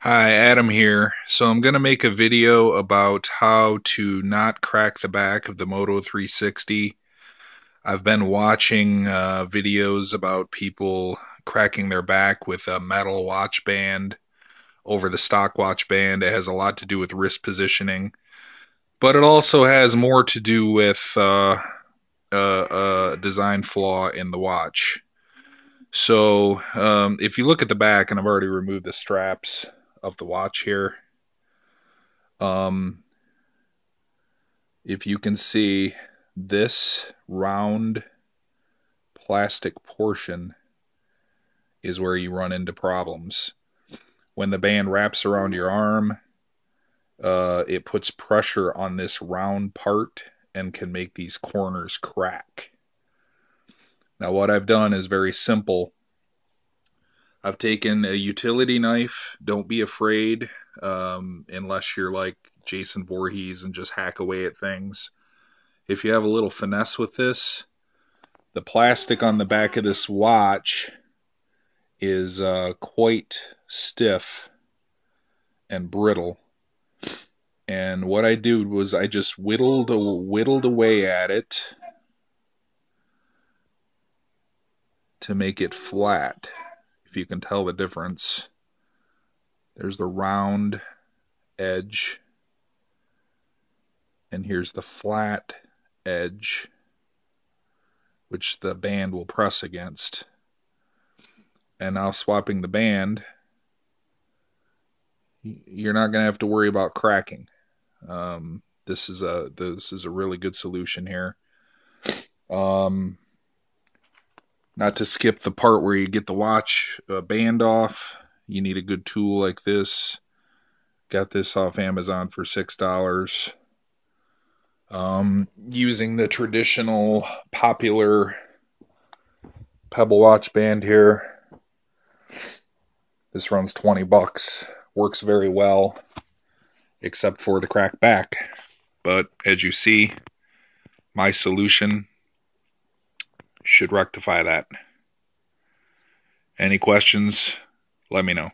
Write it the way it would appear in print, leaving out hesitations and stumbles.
Hi, Adam here. So I'm going to make a video about how to not crack the back of the Moto 360. I've been watching videos about people cracking their back with a metal watch band over the stock watch band. It has a lot to do with wrist positioning, but it also has more to do with a design flaw in the watch. So if you look at the back, and I've already removed the straps of the watch here. Um, if you can see, this round plastic portion is where you run into problems. When the band wraps around your arm, it puts pressure on this round part and can make these corners crack. Now, what I've done is very simple. I've taken a utility knife. Don't be afraid, unless you're like Jason Voorhees and just hack away at things. If you have a little finesse with this, the plastic on the back of this watch is quite stiff and brittle. And what I did was I just whittled away at it to make it flat. If you can tell the difference, there's the round edge, and here's the flat edge, which the band will press against. And now swapping the band, you're not going to have to worry about cracking. This is a really good solution here. Not to skip the part where you get the watch band off, you need a good tool like this. Got this off Amazon for $6. Using the traditional popular Pebble watch band here. This runs $20. Works very well, except for the cracked back. But as you see, my solution should rectify that. Any questions? Let me know.